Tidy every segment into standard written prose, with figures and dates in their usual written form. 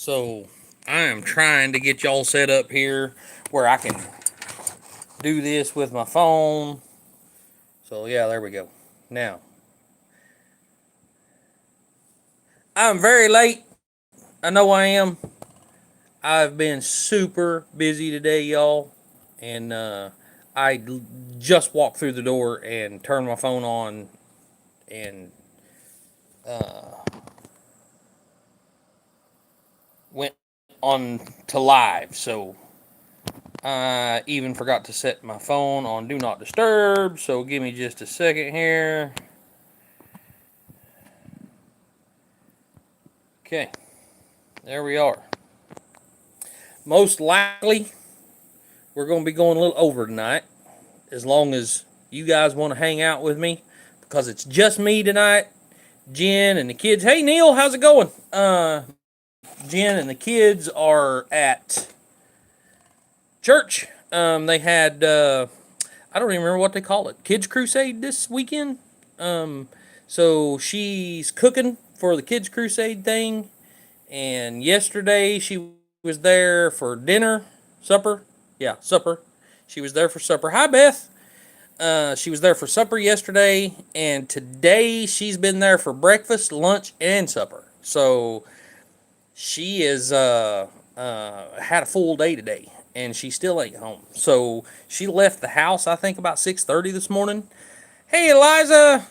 So I am trying to get y'all set up here where I can do this with my phone. So yeah, there we go. Now, I'm very late. I know I am. I've been super busy today, y'all. And just walked through the door and turned my phone on and went on to live. So I even forgot to set my phone on Do Not Disturb. So give me just a second here. Okay, there we are. Most likely, we're going to be going a little over tonight, as long as you guys want to hang out with me, because it's just me tonight. Jen and the kids. Hey Neil, how's it going? Jen and the kids are at church. They had I don't even remember what they call it, Kids Crusade this weekend. So she's cooking for the Kids Crusade thing, and yesterday she was there for dinner, supper. Yeah, supper. She was there for supper. Hi, Beth. She was there for supper yesterday, and today she's been there for breakfast, lunch, and supper. So she is had a full day today, and she still ain't home. So she left the house, I think, about 6:30 this morning. Hey, Eliza.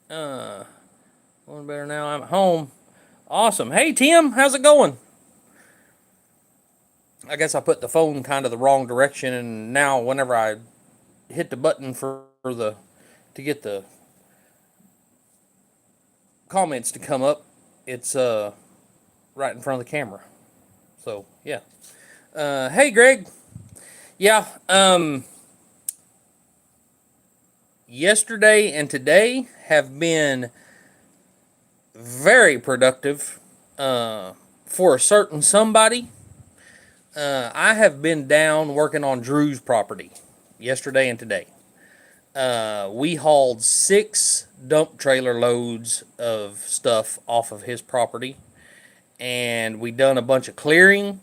Going better now. I'm at home. Awesome. Hey, Tim. How's it going? I guess I put the phone kind of the wrong direction, and now whenever I hit the button for the to get the comments to come up, it's right in front of the camera. So yeah. Hey, Greg. Yeah. Yesterday and today have been very productive for a certain somebody. I have been down working on Drew's property yesterday and today. We hauled 6 dump trailer loads of stuff off of his property, and we done a bunch of clearing.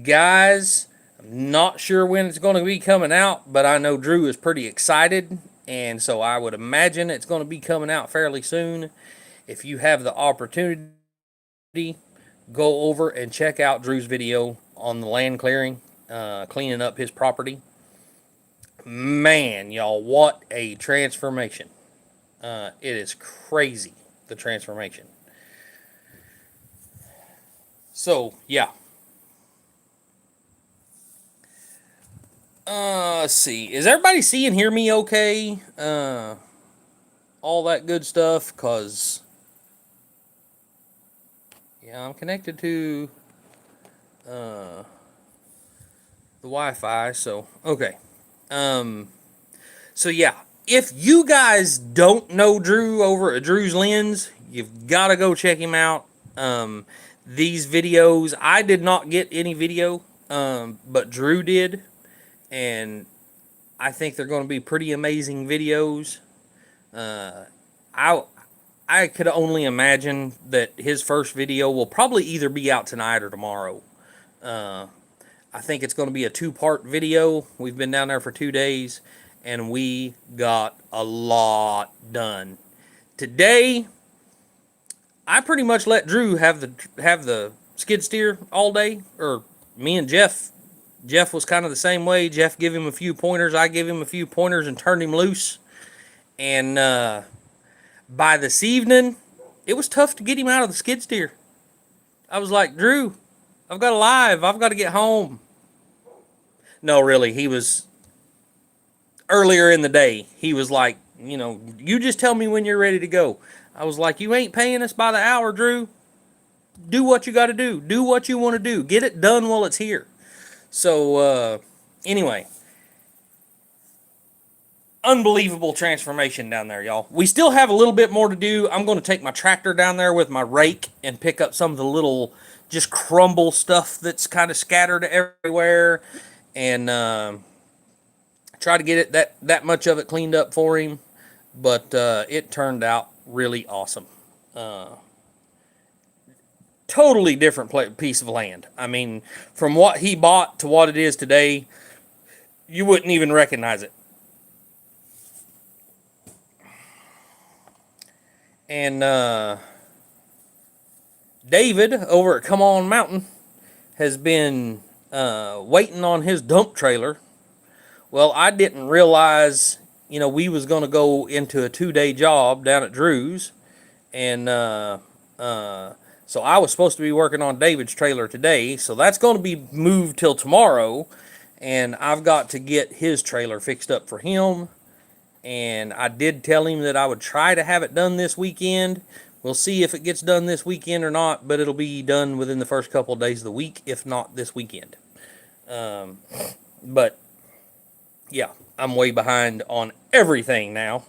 Guys, I'm not sure when it's going to be coming out, but I know Drew is pretty excited, and so I would imagine it's going to be coming out fairly soon. If you have the opportunity, go over and check out Drew's video on the land clearing, cleaning up his property. Man, y'all, what a transformation. It is crazy, the transformation. So, yeah. Let's see. Is everybody see and hear me okay? All that good stuff, because, yeah, I'm connected to the Wi-Fi, so, okay. So yeah, if you guys don't know Drew over at Drew's Lens, you've got to go check him out. These videos, I did not get any video, but Drew did, and I think they're going to be pretty amazing videos. I could only imagine that his first video will probably either be out tonight or tomorrow. I think it's going to be a 2-part video. We've been down there for 2 days, and we got a lot done. Today, I pretty much let Drew have the skid steer all day, or me and Jeff. Jeff was kind of the same way. Jeff gave him a few pointers. I gave him a few pointers and turned him loose. And by this evening, it was tough to get him out of the skid steer. I was like, Drew, I've got to live. I've got to get home. No, really, he was earlier in the day. He was like, you just tell me when you're ready to go. I was like, you ain't paying us by the hour, Drew. Do what you got to do. Do what you want to do. Get it done while it's here. So, anyway, unbelievable transformation down there, y'all. We still have a little bit more to do. I'm going to take my tractor down there with my rake and pick up some of the little just crumble stuff that's kind of scattered everywhere, and try to get it that much of it cleaned up for him. But it turned out really awesome. totally different piece of land. I mean, from what he bought to what it is today, you wouldn't even recognize it. And David over at Come On Mountain has been waiting on his dump trailer. Well, I didn't realize, we was going to go into a 2-day job down at Drew's. And so I was supposed to be working on David's trailer today. So that's going to be moved till tomorrow. And I've got to get his trailer fixed up for him. And I did tell him that I would try to have it done this weekend. We'll see if it gets done this weekend or not, but it'll be done within the first couple of days of the week, if not this weekend. But, yeah, I'm way behind on everything now.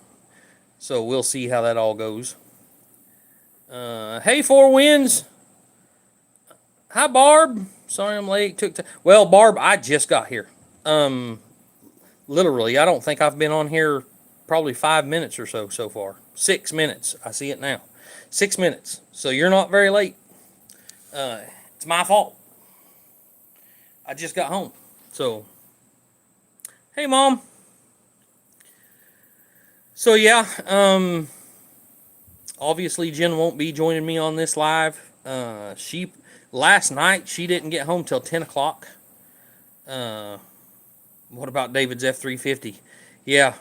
So we'll see how that all goes. Hey, Four Winds. Hi, Barb. Sorry I'm late. Well, Barb, I just got here. Literally, I don't think I've been on here probably 5 minutes or so far. 6 minutes. I see it now. 6 minutes. So you're not very late. It's my fault. I just got home. So, hey, Mom. So, yeah. Obviously, Jen won't be joining me on this live. Last night, she didn't get home till 10 o'clock. What about David's F-350? Yeah.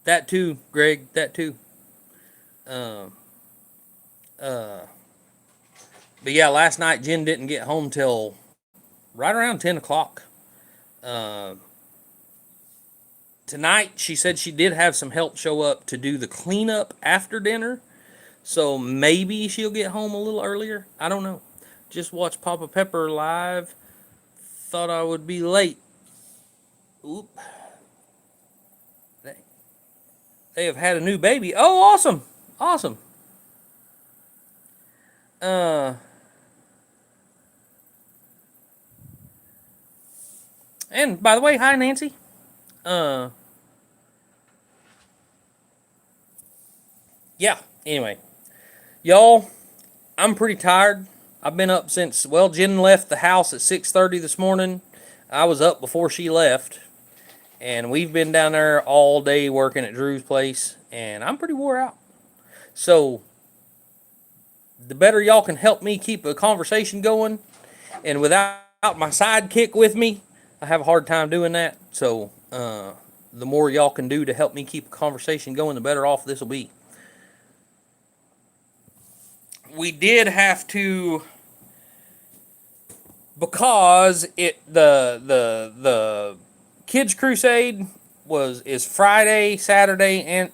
That too, Greg, that too. But yeah, last night Jen didn't get home till right around 10 o'clock. Tonight, she said she did have some help show up to do the cleanup after dinner. So maybe she'll get home a little earlier. I don't know. Just watched Papa Pepper live. Thought I would be late. Oop. They have had a new baby. Oh, awesome. Awesome. And by the way, hi Nancy. Yeah, anyway. Y'all, I'm pretty tired. I've been up since, Jen left the house at 6:30 this morning. I was up before she left. And we've been down there all day working at Drew's place. And I'm pretty wore out. So, the better y'all can help me keep a conversation going. And without my sidekick with me, I have a hard time doing that. So, the more y'all can do to help me keep a conversation going, the better off this will be. We did have to, because the Kids Crusade is Friday, Saturday,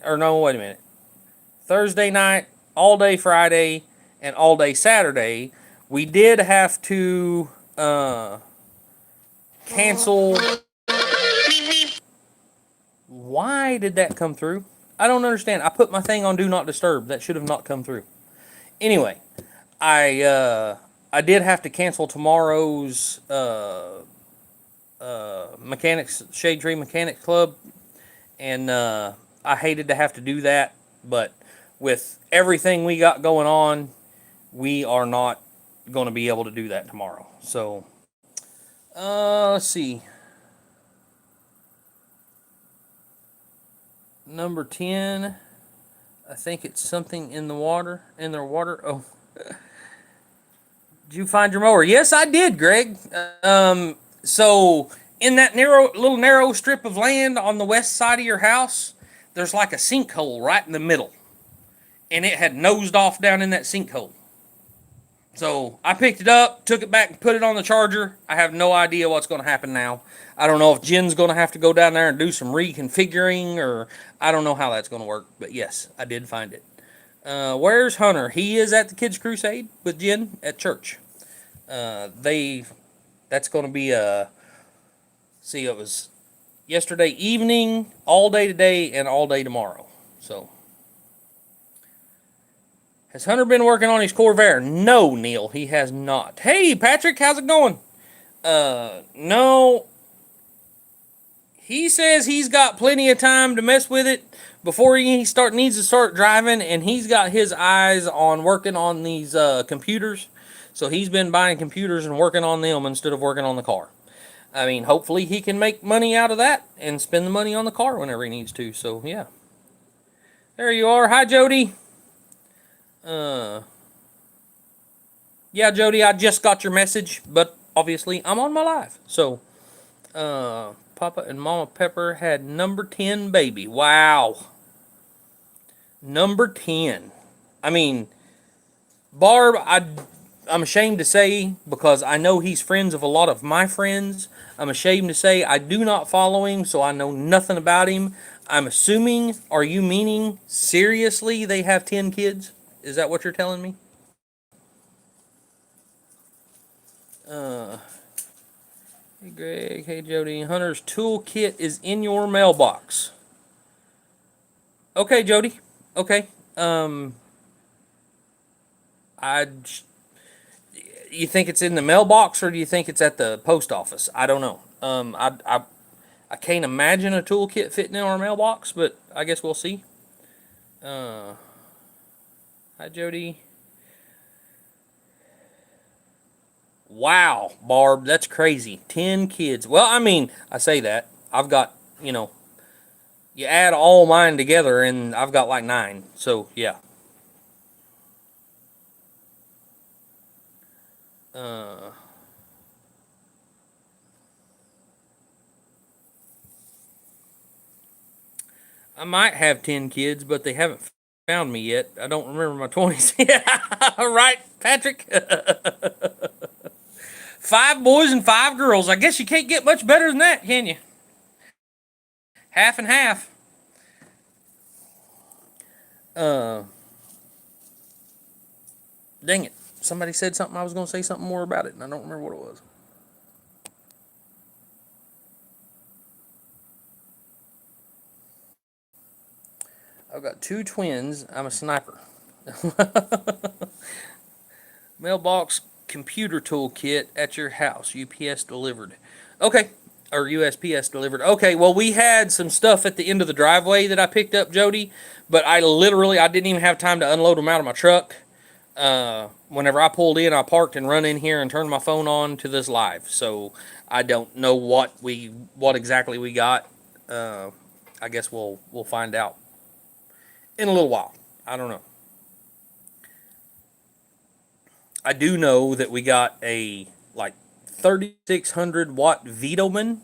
Thursday night, all day Friday, and all day Saturday. We did have to cancel. Why did that come through? I don't understand. I put my thing on Do Not Disturb. That should have not come through. Anyway, I did have to cancel tomorrow's Shade Tree Mechanics Club, and I hated to have to do that, but with everything we got going on, we are not going to be able to do that tomorrow. So, let's see. Number 10, I think it's something in their water. Oh, did you find your mower? Yes, I did, Greg. So in that little narrow strip of land on the west side of your house, there's like a sinkhole right in the middle. And it had nosed off down in that sinkhole. So I picked it up, took it back, and put it on the charger. I have no idea what's going to happen now. I don't know if Jen's going to have to go down there and do some reconfiguring, or I don't know how that's going to work. But yes, I did find it. Where's Hunter? He is at the Kids Crusade with Jen at church. That's going to be it was yesterday evening, all day today, and all day tomorrow. So, has Hunter been working on his Corvair? No, Neil, he has not. Hey, Patrick, how's it going? No. He says he's got plenty of time to mess with it, before he needs to start driving, and he's got his eyes on working on these computers. So he's been buying computers and working on them instead of working on the car. I mean, hopefully he can make money out of that and spend the money on the car whenever he needs to. So yeah, there you are. Hi, Jody. Yeah, Jody, I just got your message, but obviously I'm on my live. So, Papa and Mama Pepper had number 10 baby. Wow. Number 10. I mean, Barb, I'm ashamed to say, because I know he's friends of a lot of my friends, I'm ashamed to say I do not follow him, so I know nothing about him. I'm assuming, are you meaning seriously they have 10 kids? Is that what you're telling me? Hey Greg, hey Jody, Hunter's toolkit is in your mailbox. Okay, Jody. Okay. You think it's in the mailbox, or do you think it's at the post office? I don't know. I can't imagine a toolkit fitting in our mailbox, but I guess we'll see. Hi Jody. Wow, Barb, that's crazy. 10 kids. Well, I mean, I say that. I've got, you add all mine together, and I've got like 9. So, yeah. I might have 10 kids, but they haven't found me yet. I don't remember my 20s. Yeah, right, Patrick? 5 boys and 5 girls. I guess you can't get much better than that, can you? Half and half. Dang it. Somebody said something. I was going to say something more about it, and I don't remember what it was. I've got 2 twins. I'm a sniper. Mailbox computer toolkit at your house. UPS delivered. Okay. Or USPS delivered. Okay, well, we had some stuff at the end of the driveway that I picked up, Jody, but I didn't even have time to unload them out of my truck. Whenever I pulled in, I parked and run in here and turned my phone on to this live. So I don't know what exactly we got. I guess we'll find out in a little while. I don't know. I do know that we got a 3600 watt Vitoman,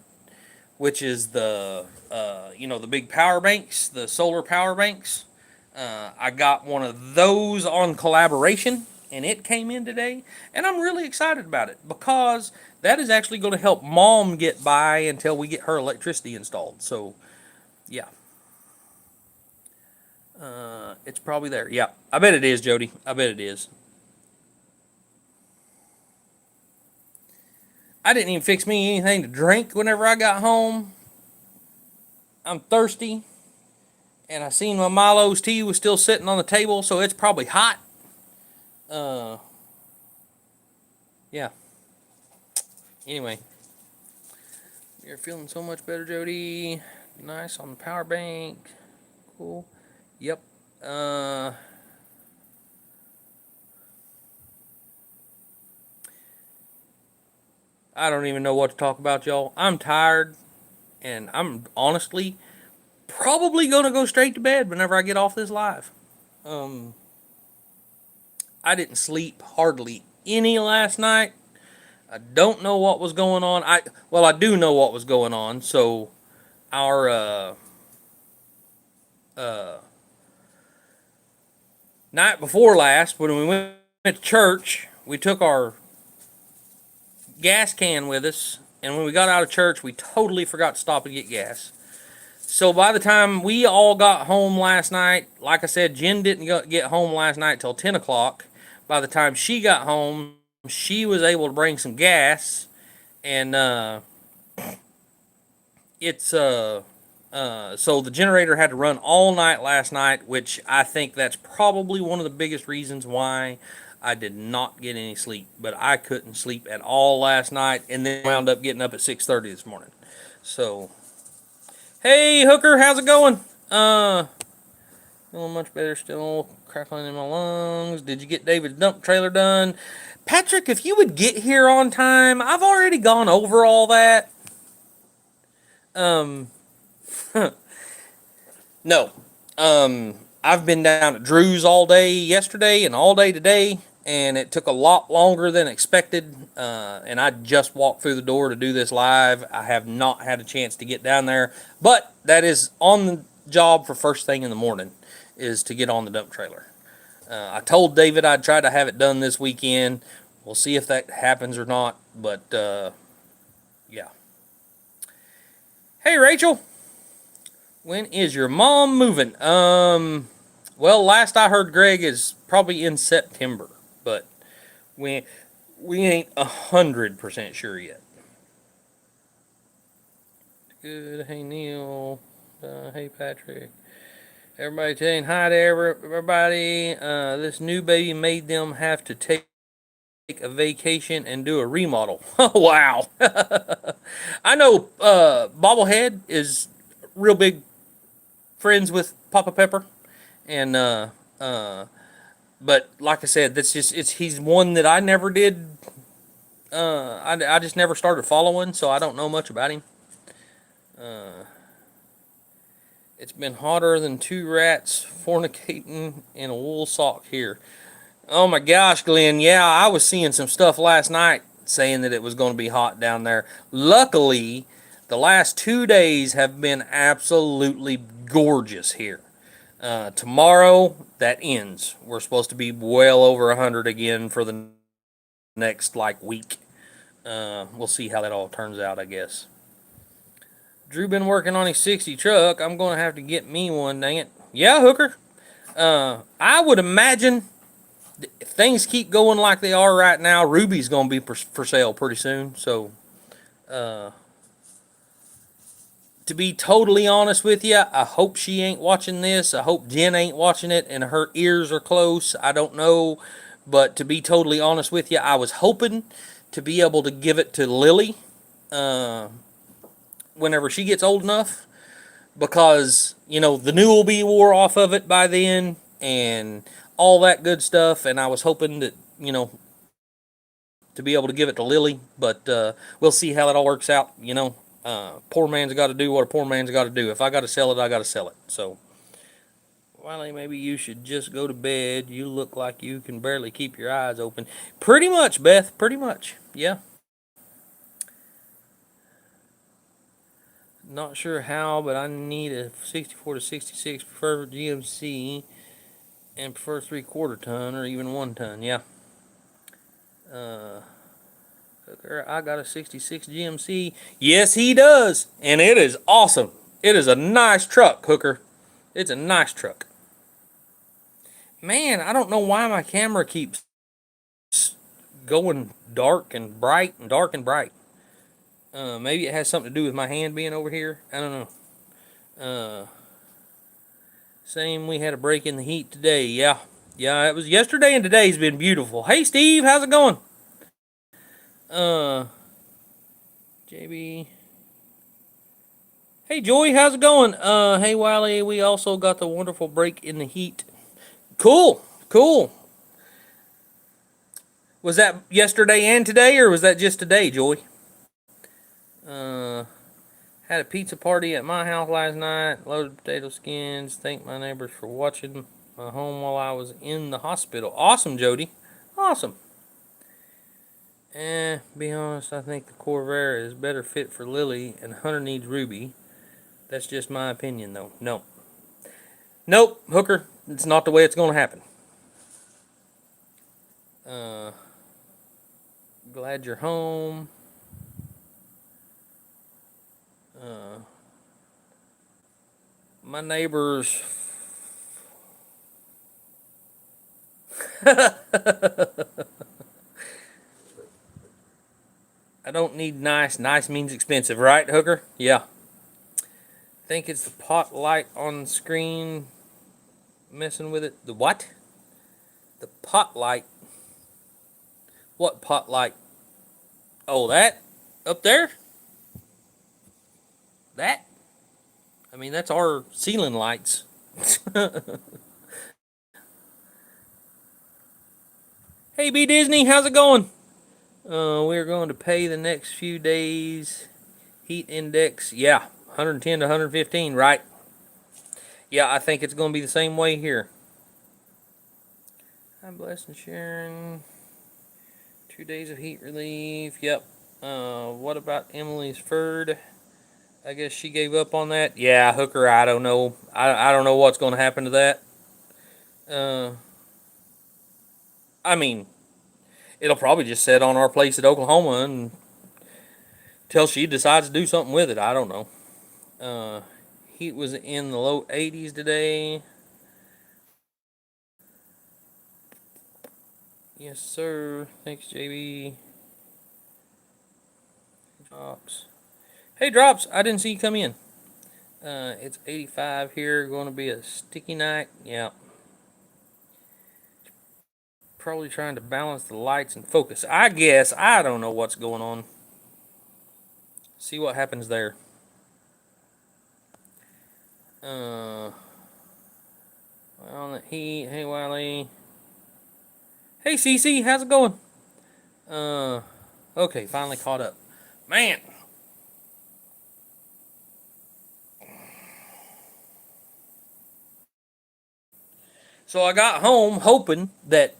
which is the the big power banks, the solar power banks. I got one of those on collaboration, and it came in today, and I'm really excited about it because that is actually going to help Mom get by until we get her electricity installed. So, yeah. It's probably there. Yeah, I bet it is, Jody. I bet it is. I didn't even fix me anything to drink whenever I got home. I'm thirsty. And I seen my Milo's tea was still sitting on the table, so it's probably hot. Yeah. Anyway. You're feeling so much better, Jody. Nice on the power bank. Cool. Yep. I don't even know what to talk about, y'all. I'm tired, and I'm honestly probably going to go straight to bed whenever I get off this live. I didn't sleep hardly any last night. I don't know what was going on. I do know what was going on. So our night before last, when we went to church, we took our gas can with us, and when we got out of church, we totally forgot to stop and get gas. So by the time we all got home last night, like I said, Jen didn't get home last night till 10 o'clock. By the time she got home, she was able to bring some gas, and so the generator had to run all night last night, which I think that's probably one of the biggest reasons why I did not get any sleep. But I couldn't sleep at all last night, and then wound up getting up at 6:30 this morning. So, hey Hooker, how's it going? Feeling much better, still crackling in my lungs. Did you get David's dump trailer done? Patrick, if you would get here on time, I've already gone over all that. No. I've been down at Drew's all day yesterday and all day today, and it took a lot longer than expected. And I just walked through the door to do this live. I have not had a chance to get down there, but that is on the job for first thing in the morning, is to get on the dump trailer. I told David I'd try to have it done this weekend. We'll see if that happens or not, but yeah. Hey, Rachel. When is your mom moving? Well, last I heard, Greg, is probably in September, but we ain't 100% sure yet. Good. Hey, Neil. Hey, Patrick. Everybody saying hi to everybody. This new baby made them have to take a vacation and do a remodel. Wow. I know Bobblehead is real big friends with Papa Pepper, and but like I said, that's just he's one that I never did. I just never started following, so I don't know much about him. It's been hotter than two rats fornicating in a wool sock here. Oh my gosh, Glenn. Yeah, I was seeing some stuff last night saying that it was going to be hot down there. Luckily, the last 2 days have been absolutely gorgeous here. Tomorrow, that ends. We're supposed to be well over 100 again for the next, week. We'll see how that all turns out, I guess. Drew been working on his 60 truck. I'm going to have to get me one, dang it. Yeah, Hooker. I would imagine if things keep going like they are right now, Ruby's going to be for sale pretty soon. So, to be totally honest with you, I hope she ain't watching this. I hope Jen ain't watching it and her ears are close. I don't know. But to be totally honest with you, I was hoping to be able to give it to Lily whenever she gets old enough, because, the new will be wore off of it by then and all that good stuff. And I was hoping that, to be able to give it to Lily, but we'll see how it all works out. Poor man's got to do what a poor man's got to do. If I got to sell it, I got to sell it. So, Wiley, maybe you should just go to bed. You look like you can barely keep your eyes open. Pretty much, Beth. Pretty much. Yeah. Not sure how, but I need a 64 to 66 prefer GMC and prefer 3/4 ton or even 1 ton. Yeah. I got a 66 GMC. Yes, he does. And it is awesome. It is a nice truck, Hooker. It's a nice truck. Man, I don't know why my camera keeps going dark and bright and dark and bright. Maybe it has something to do with my hand being over here. I don't know. Same, we had a break in the heat today. Yeah. Yeah, it was yesterday and today's been beautiful. Hey, Steve, how's it going? JB. Hey, Joy, how's it going? Hey, Wiley, we also got the wonderful break in the heat. Cool, cool. Was that yesterday and today, or was that just today, Joy? Had a pizza party at my house last night. Loaded potato skins. Thank my neighbors for watching my home while I was in the hospital. Awesome, Jody. Awesome. Be honest, I think the Corvair is better fit for Lily and Hunter needs Ruby. That's just my opinion, though. No. Nope, Hooker. It's not the way it's going to happen. Glad you're home. My neighbors. I don't need nice. Nice means expensive, right, Hooker? Yeah. Think it's the pot light on the screen messing with it. The what? The pot light. What pot light? Oh, that? Up there? That? I mean, that's our ceiling lights. Hey, B Disney, how's it going? We're going to pay the next few days. Heat index, yeah, 110 to 115, right? Yeah, I think it's going to be the same way here. Hi, Bless and Sharon. 2 days of heat relief. Yep. What about Emily's Ferd? I guess she gave up on that. Yeah, Hooker, I don't know. I don't know what's going to happen to that. Uh, I mean, it'll probably just sit on our place at Oklahoma until she decides to do something with it. I don't know. Heat was in the low 80s today. Yes, sir. Thanks, JB. Drops. Hey, Drops. I didn't see you come in. It's 85 here. Going to be a sticky night. Yeah. Probably trying to balance the lights and focus. I guess. I don't know what's going on. See what happens there. On the heat. Hey, Wiley. Hey, CC. How's it going? Okay. Finally caught up. Man. So I got home hoping that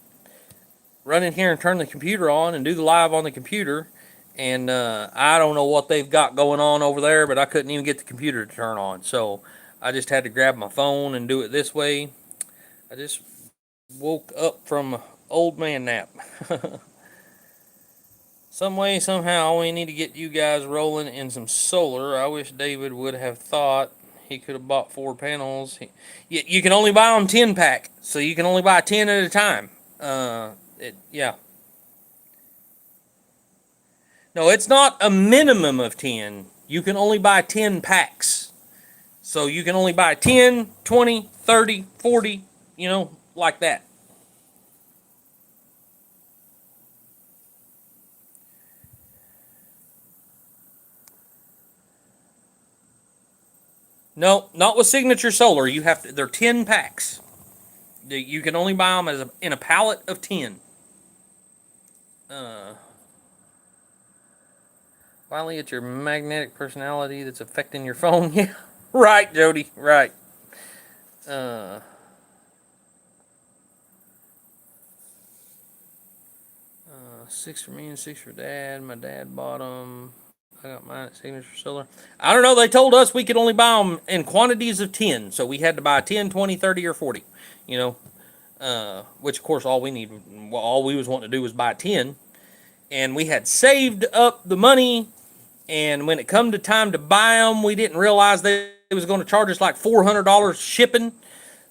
run in here and turn the computer on and do the live on the computer. And I don't know what they've got going on over there, but I couldn't even get the computer to turn on. So I just had to grab my phone and do it this way. I just woke up from an old man nap. Some way, somehow, we need to get you guys rolling in some solar. I wish David would have thought he could have bought 4 panels. You can only buy them 10 pack, so you can only buy 10 at a time. Yeah. No, it's not a minimum of 10. You can only buy 10 packs. So you can only buy 10, 20, 30, 40, like that. No, not with Signature Solar. You have to. They're 10 packs. You can only buy them in a pallet of 10. Finally, it's your magnetic personality that's affecting your phone. Yeah, right, Jody. Right. 6 for me and 6 for Dad. My dad bought them. I got mine at Signature Solar. I don't know. They told us we could only buy them in quantities of 10. So we had to buy 10, 20, 30, or 40. Which, of course, all we was wanting to do was buy 10. And we had saved up the money. And when it come to time to buy them, we didn't realize they was going to charge us like $400 shipping.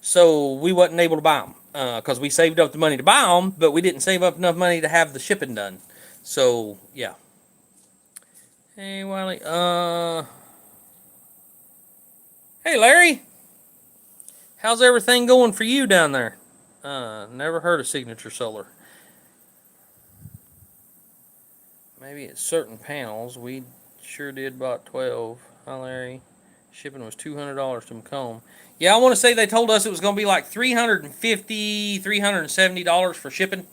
So we wasn't able to buy them. Because we saved up the money to buy them, but we didn't save up enough money to have the shipping done. So, yeah. Hey, Wiley. Hey, Larry. How's everything going for you down there? Never heard of Signature Solar. Maybe it's certain panels. We sure did bought 12. Hi, Larry. Shipping was $200 to Macomb. Yeah, I want to say they told us it was going to be like $350, $370 for shipping.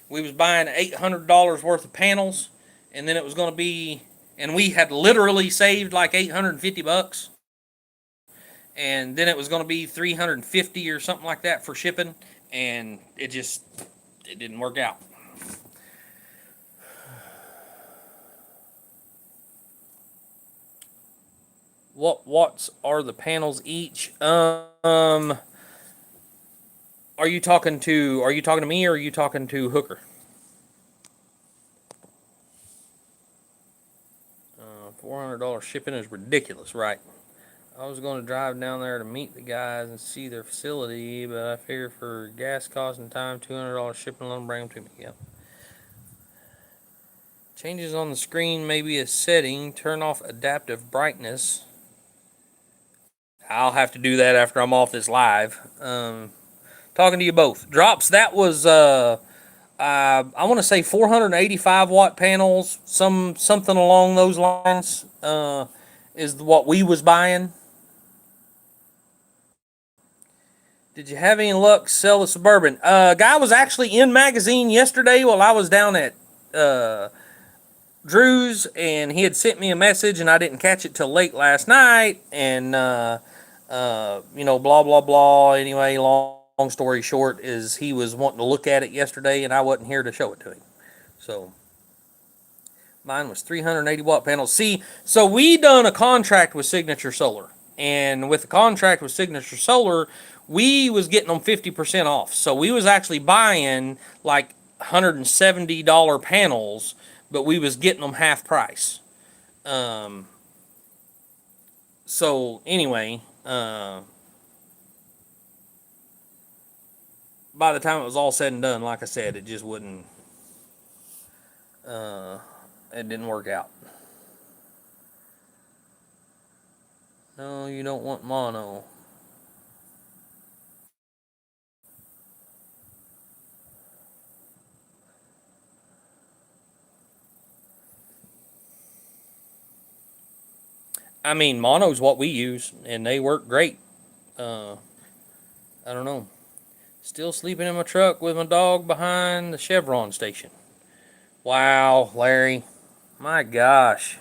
We was buying $800 worth of panels, and then it was going to be, and we had literally saved like $850, and then it was going to be $350 or something like that for shipping, and it didn't work out. What watts are the panels each? Are you talking to me, or are you talking to Hooker? $400 shipping is ridiculous, right? I was going to drive down there to meet the guys and see their facility, but I figure for gas cost and time, $200 shipping alone, bring them to me. Yep. Changes on the screen, maybe a setting. Turn off adaptive brightness. I'll have to do that after I'm off this live. Talking to you both. Drops, that was, I want to say 485 watt panels, something along those lines, is what we was buying. Did you have any luck sell the Suburban? Guy was actually in magazine yesterday while I was down at uh, Drew's, and he had sent me a message, and I didn't catch it till late last night, and blah blah blah. Anyway, long story short is he was wanting to look at it yesterday, and I wasn't here to show it to him. So mine was 380-watt panels. See, so we done a contract with Signature Solar, and with the contract with Signature Solar, we was getting them 50% off. So we was actually buying like $170 panels, but we was getting them half price. Um, so anyway, by the time it was all said and done, like I said, it just wouldn't. It didn't work out. No, you don't want mono. I mean, mono's what we use, and they work great. Uh, I don't know. Still sleeping in my truck with my dog behind the Chevron station. Wow, Larry. My gosh.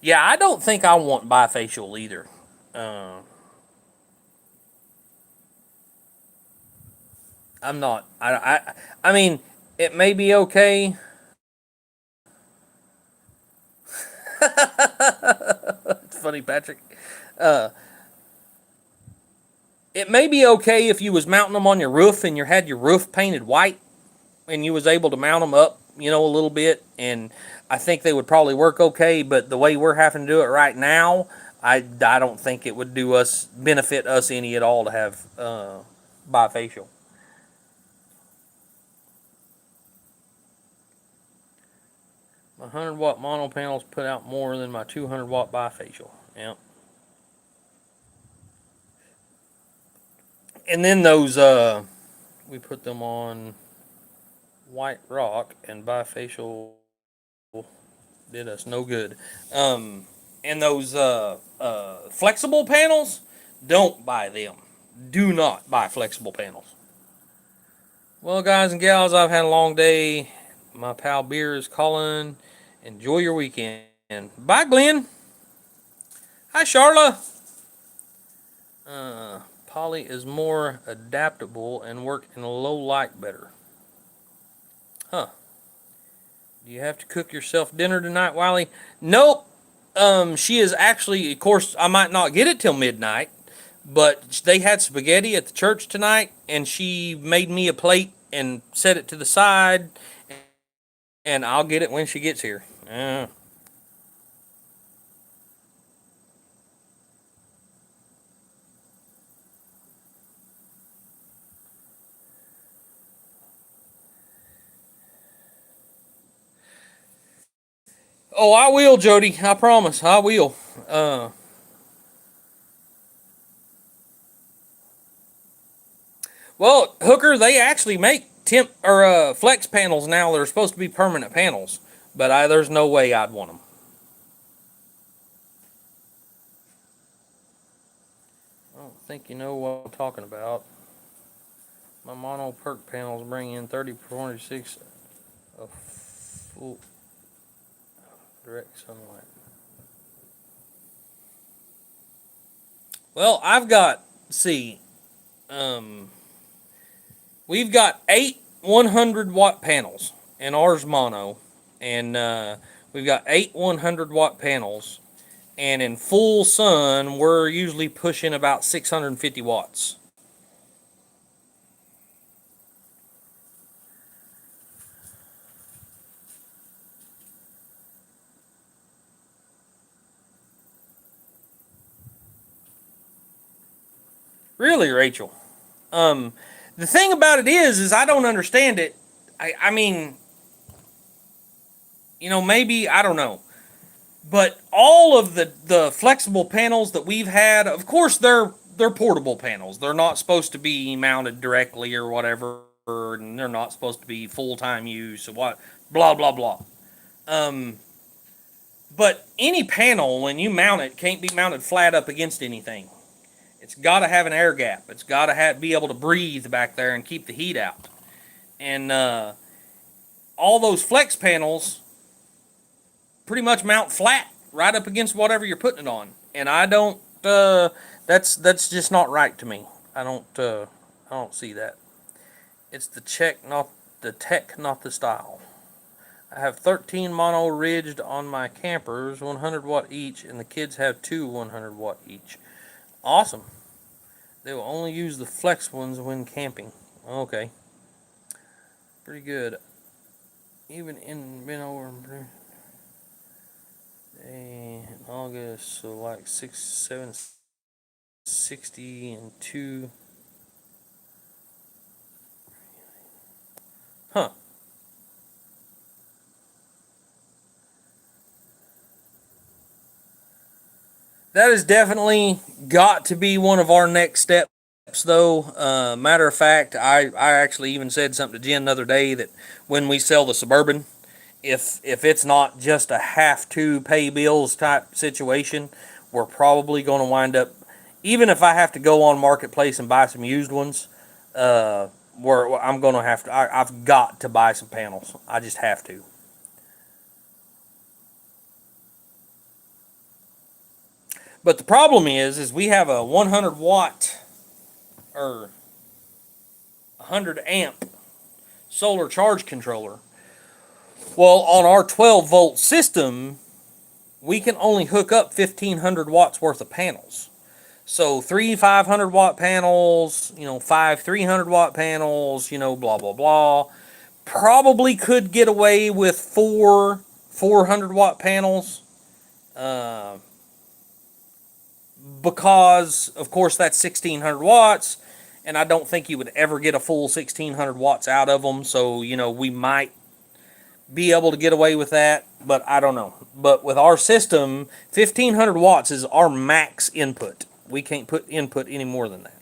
Yeah, I don't think I want bifacial either. Uh, I'm not. I mean, it may be okay. It's funny, Patrick. Uh, it may be okay if you was mounting them on your roof and you had your roof painted white and you was able to mount them up, a little bit, and I think they would probably work okay. But the way we're having to do it right now, I don't think it would benefit us any at all to have bifacial. My 100-watt mono panels put out more than my 200-watt bifacial. Yep. And then those we put them on white rock, and bifacial did us no good. And those flexible panels, don't buy them. Do not buy flexible panels. Well, guys and gals, I've had a long day. My pal Beer is calling. Enjoy your weekend. Bye, Glenn. Hi, Charla. Polly is more adaptable and work in low light better. Huh. Do you have to cook yourself dinner tonight, Wiley? Nope. She is actually, of course, I might not get it till midnight, but they had spaghetti at the church tonight, and she made me a plate and set it to the side, and I'll get it when she gets here. Oh, I will, Jody. I promise. I will. Well, Hooker, they actually make temp or flex panels now that are supposed to be permanent panels, but there's no way I'd want them. I don't think you know what I'm talking about. My mono perk panels bring in 3046 of full direct sunlight. Well, I've got, see, we've got 8 100-watt panels, and ours mono, and we've got 8 100-watt panels, and in full sun, we're usually pushing about 650 watts. Really, Rachel? The thing about it is I don't understand it. I mean, maybe, I don't know. But all of the flexible panels that we've had, of course, they're portable panels. They're not supposed to be mounted directly or whatever, and they're not supposed to be full time use. So what? blah, blah, blah. Um, but any panel, when you mount it, can't be mounted flat up against anything. It's got to have an air gap. It's got to be able to breathe back there and keep the heat out. And all those flex panels pretty much mount flat right up against whatever you're putting it on. And I don't. That's just not right to me. I don't see that. It's the check, not the tech, not the style. I have 13 mono ridged on my campers, 100 watt each, and the kids have two 100 watt each. Awesome. They will only use the flex ones when camping. Okay. Pretty good. Even been over in August, so like 760 and 2. Huh. That has definitely got to be one of our next steps, though. Matter of fact, I actually even said something to Jen the other day that when we sell the Suburban, if it's not just a have to pay bills type situation, we're probably going to wind up, even if I have to go on Marketplace and buy some used ones, where I'm going to have to, I've got to buy some panels. I just have to. But the problem is we have a 100 watt or 100 amp solar charge controller. Well, on our 12 volt system, we can only hook up 1500 watts worth of panels. So 3 500 watt panels, 5 300 watt panels, blah, blah, blah. Probably could get away with 4 400 watt panels. Because, of course, that's 1600 watts, and I don't think you would ever get a full 1600 watts out of them. So, we might be able to get away with that, but I don't know. But with our system, 1500 watts is our max input. We can't put input any more than that.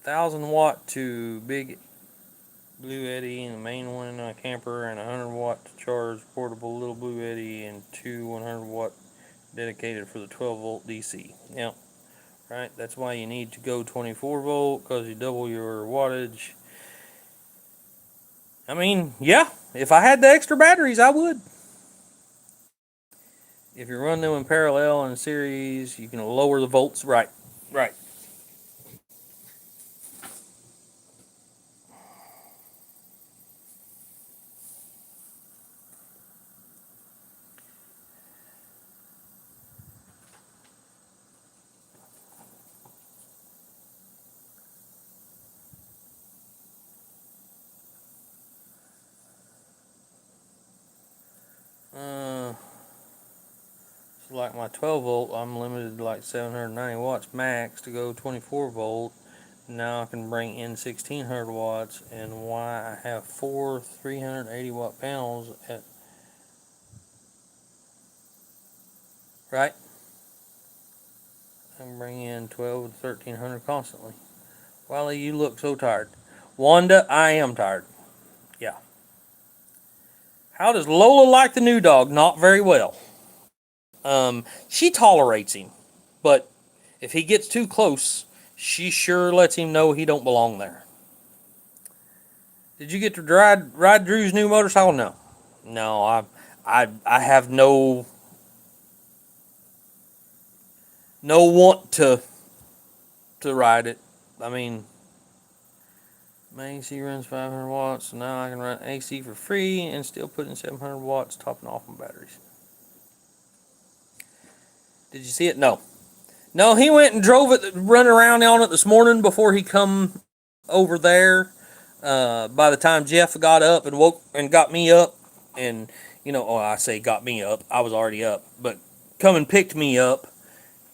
1000 watt to big Blue Eddy and the main one in a camper, and 100 watt to charge portable little Blue Eddy, and two 100 watt dedicated for the 12 volt DC. Yep. Right, that's why you need to go 24 volt, because you double your wattage. I mean, yeah, if I had the extra batteries, I would. If you run them in parallel and series, you can lower the volts. Right, right. So like my 12 volt, I'm limited to like 790 watts max to go 24 volt. Now I can bring in 1600 watts, and why I have 4 380 watt panels at, right? I can bring in 12 to 1300 constantly. Wiley, you look so tired. Wanda, I am tired. Yeah. How does Lola like the new dog? Not very well. She tolerates him, but if he gets too close, she sure lets him know he don't belong there. Did you get to ride Drew's new motorcycle? No, no. I have no want to ride it. I mean, my AC runs 500 watts, so now I can run AC for free and still put in 700 watts, topping off on batteries. Did you see it? No. No, he went and drove it, run around on it this morning before he come over there. By the time Jeff got up and woke and got me up, and I say got me up, I was already up, but come and picked me up,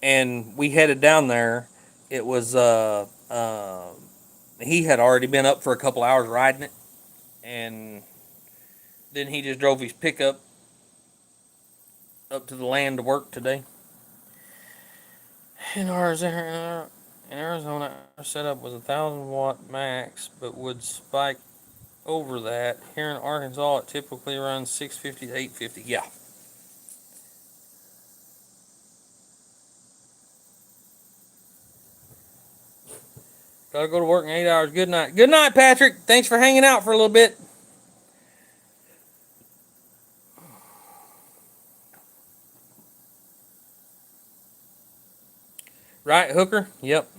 and we headed down there. It was he had already been up for a couple hours riding it, and then he just drove his pickup up to the land to work today. In Arizona, our setup was 1000 watt max, but would spike over that. Here in Arkansas, it typically runs 650 to 850. Yeah. Gotta go to work in 8 hours. Good night. Good night, Patrick. Thanks for hanging out for a little bit. Right, Hooker? Yep.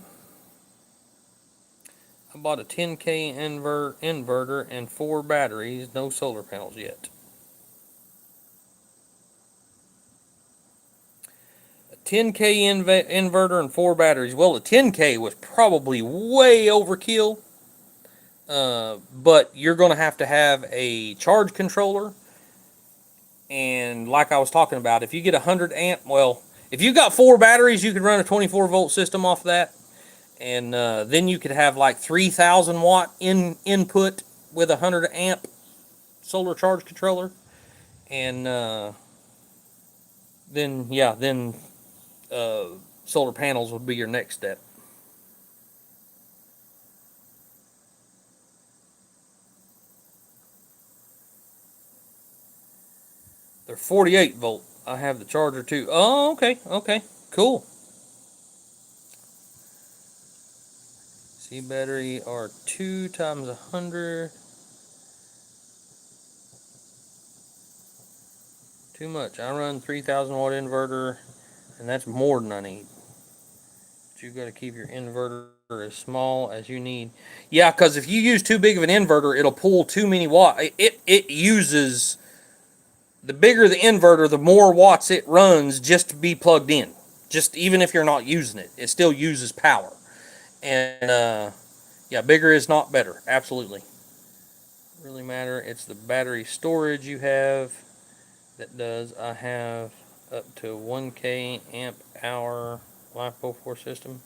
I bought a 10K inverter and 4 batteries. No solar panels yet. A 10K inverter and 4 batteries. Well, the 10K was probably way overkill. But you're going to have a charge controller. And like I was talking about, if you get 100 amp, well, if you got 4 batteries, you could run a 24 volt system off that. And then you could have like 3,000 watt input with a 100 amp solar charge controller. And then solar panels would be your next step. They're 48 volt. I have the charger too. Oh, okay, okay, cool. C battery are 2 times 100. Too much. I run 3,000 watt inverter, and that's more than I need. But you got to keep your inverter as small as you need. Yeah, because if you use too big of an inverter, it'll pull too many watts. It uses, the bigger the inverter, the more watts it runs just to be plugged in. Just even if you're not using it, it still uses power. And yeah, bigger is not better. Absolutely. Really matter. It's the battery storage you have that does. I have up to 1K amp hour LiPo 4 system.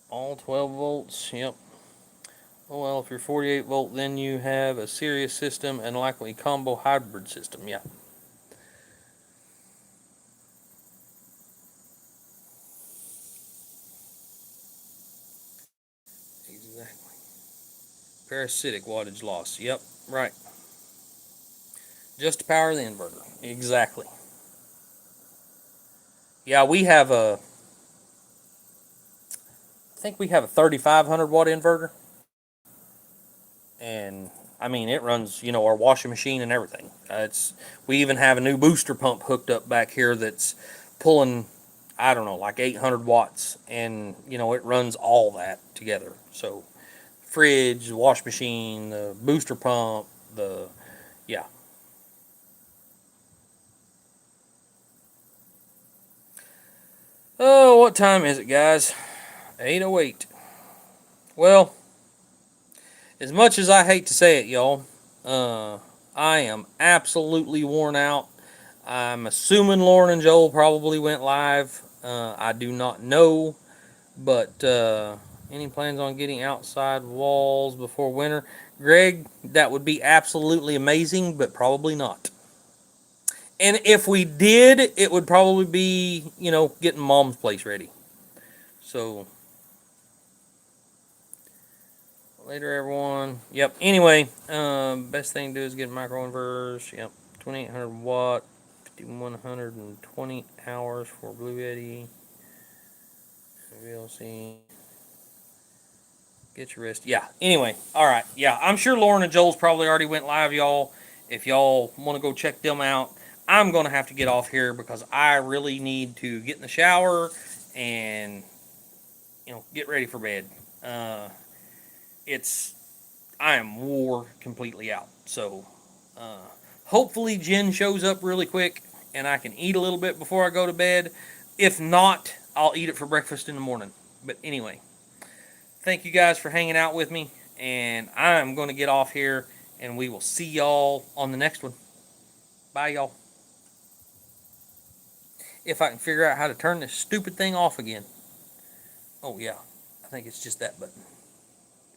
All 12 volts. Yep. Oh well, if you're 48 volt, then you have a Sirius system and likely combo hybrid system. Yeah. Exactly. Parasitic wattage loss. Yep. Right. Just to power the inverter. Exactly. Yeah, we have a, I think we have a 3,500 watt inverter. And I mean, it runs, our washing machine and everything. We even have a new booster pump hooked up back here that's pulling, I don't know, like 800 watts. And, it runs all that together. So, fridge, the wash machine, the booster pump, yeah. Oh, what time is it, guys? 8:08. Well, as much as I hate to say it, y'all, I am absolutely worn out. I'm assuming Lauren and Joel probably went live. I do not know, but any plans on getting outside walls before winter? Greg, that would be absolutely amazing, but probably not. And if we did, it would probably be, getting Mom's place ready. So, later, everyone. Yep. Anyway, best thing to do is get microinverters. Yep. 2,800 watt, 5,120 hours for Blue Yeti. VLC. Get your wrist. Yeah. Anyway. All right. Yeah. I'm sure Lauren and Joel's probably already went live, y'all. If y'all want to go check them out, I'm going to have to get off here because I really need to get in the shower and, get ready for bed. I am wore completely out. So, hopefully Jen shows up really quick and I can eat a little bit before I go to bed. If not, I'll eat it for breakfast in the morning. But anyway, thank you guys for hanging out with me. And I'm going to get off here and we will see y'all on the next one. Bye, y'all. If I can figure out how to turn this stupid thing off again. Oh, yeah. I think it's just that button.